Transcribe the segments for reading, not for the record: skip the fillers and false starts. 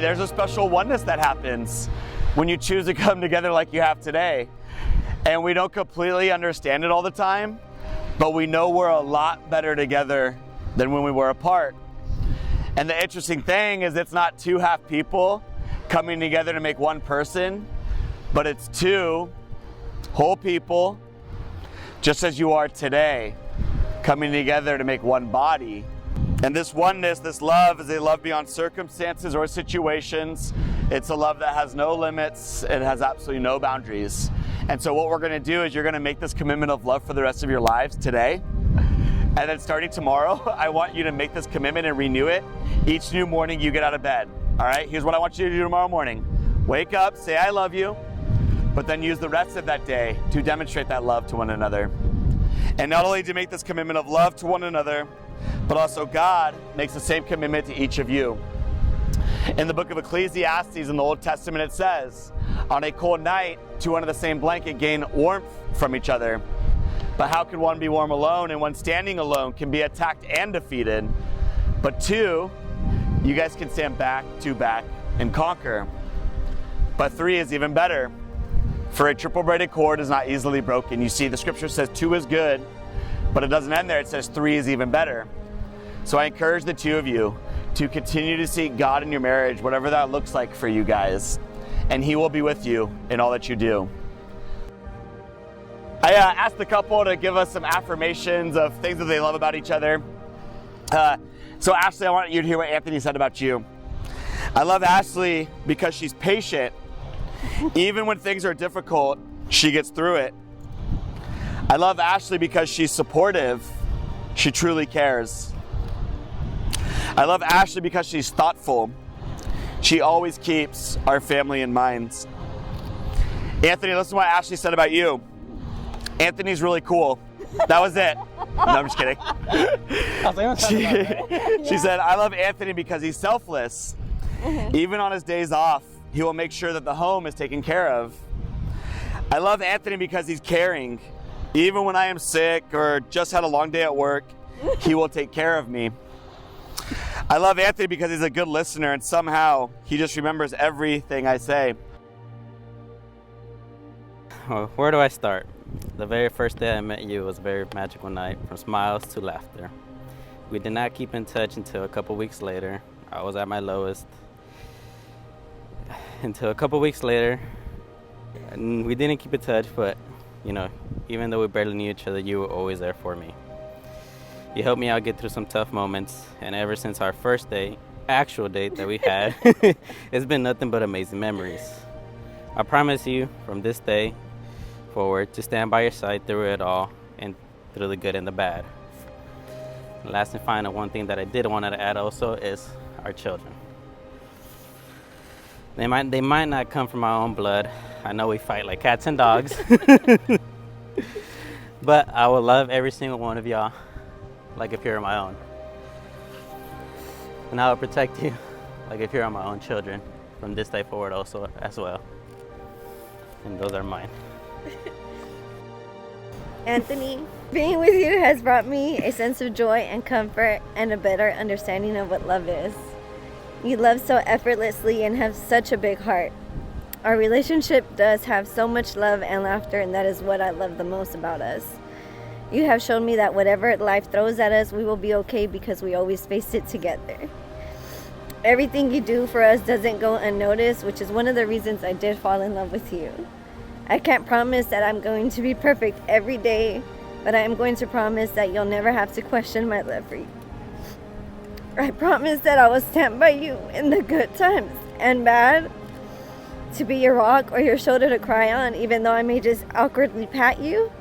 there's a special oneness that happens when you choose to come together like you have today. And we don't completely understand it all the time, but we know we're a lot better together than when we were apart. And the interesting thing is it's not two half people coming together to make one person, but it's two whole people, just as you are today, coming together to make one body. And this oneness, this love, is a love beyond circumstances or situations. It's a love that has no limits. It has absolutely no boundaries. And so what we're gonna do is you're gonna make this commitment of love for the rest of your lives today. And then starting tomorrow, I want you to make this commitment and renew it each new morning you get out of bed. All right, here's what I want you to do tomorrow morning. Wake up, say I love you, but then use the rest of that day to demonstrate that love to one another. And not only to make this commitment of love to one another, but also God makes the same commitment to each of you. In the book of Ecclesiastes in the Old Testament, it says, on a cold night, two under the same blanket gain warmth from each other. But how can one be warm alone, and one standing alone can be attacked and defeated? But two, you guys can stand back to back and conquer. But three is even better. For a triple braided cord is not easily broken. You see, the scripture says two is good, but it doesn't end there. It says three is even better. So I encourage the two of you to continue to seek God in your marriage, whatever that looks like for you guys, and He will be with you in all that you do. I asked the couple to give us some affirmations of things that they love about each other. So Ashley, I want you to hear what Anthony said about you. I love Ashley because she's patient. Even when things are difficult, she gets through it. I love Ashley because she's supportive. She truly cares. I love Ashley because she's thoughtful. She always keeps our family in mind. Anthony, listen to what Ashley said about you. Anthony's really cool. That was it. No, I'm just kidding. She said, I love Anthony because he's selfless. Even on his days off, he will make sure that the home is taken care of. I love Anthony because he's caring. Even when I am sick or just had a long day at work, he will take care of me. I love Anthony because he's a good listener, and somehow he just remembers everything I say. Well, where do I start? The very first day I met you was a very magical night, from smiles to laughter. We did not keep in touch until a couple weeks later. I was at my lowest. Until a couple weeks later, and we didn't keep in touch, but even though we barely knew each other, you were always there for me. You helped me out get through some tough moments, and ever since our first date, actual date that we had, it's been nothing but amazing memories. I promise you, from this day forward, to stand by your side through it all, and through the good and the bad. Last and final, one thing that I did want to add also is our children. They might not come from our own blood. I know we fight like cats and dogs. But I will love every single one of y'all like if you're my own. And I will protect you like if you're my own children from this day forward also as well. And those are mine. Anthony, being with you has brought me a sense of joy and comfort and a better understanding of what love is. You love so effortlessly and have such a big heart. Our relationship does have so much love and laughter, and that is what I love the most about us. You have shown me that whatever life throws at us, we will be okay because we always face it together. Everything you do for us doesn't go unnoticed, which is one of the reasons I did fall in love with you. I can't promise that I'm going to be perfect every day, but I am going to promise that you'll never have to question my love for you. I promise that I will stand by you in the good times and bad, to be your rock or your shoulder to cry on, even though I may just awkwardly pat you.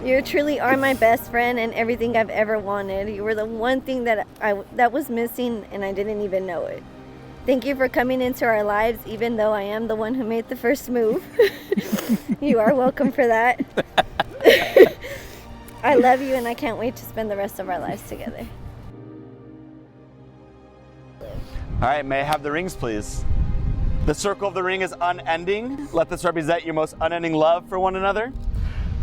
You truly are my best friend and everything I've ever wanted. You were the one thing that was missing, and I didn't even know it. Thank you for coming into our lives, even though I am the one who made the first move. You are welcome for that. I love you, and I can't wait to spend the rest of our lives together. All right, may I have the rings, please? The circle of the ring is unending. Let this represent your most unending love for one another.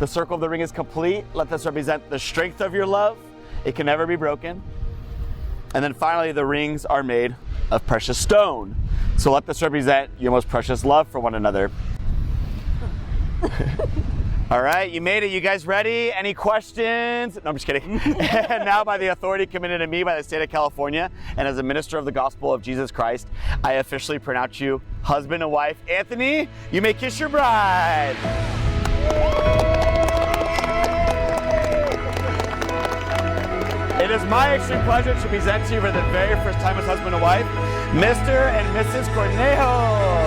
The circle of the ring is complete. Let this represent the strength of your love. It can never be broken. And then finally, the rings are made of precious stone. So let this represent your most precious love for one another. All right, you made it. You guys ready? Any questions? No, I'm just kidding. And now, by the authority committed to me by the state of California and as a minister of the gospel of Jesus Christ, I officially pronounce you husband and wife. Anthony, you may kiss your bride. It is my extreme pleasure to present to you for the very first time as husband and wife, Mr. and Mrs. Cornejo.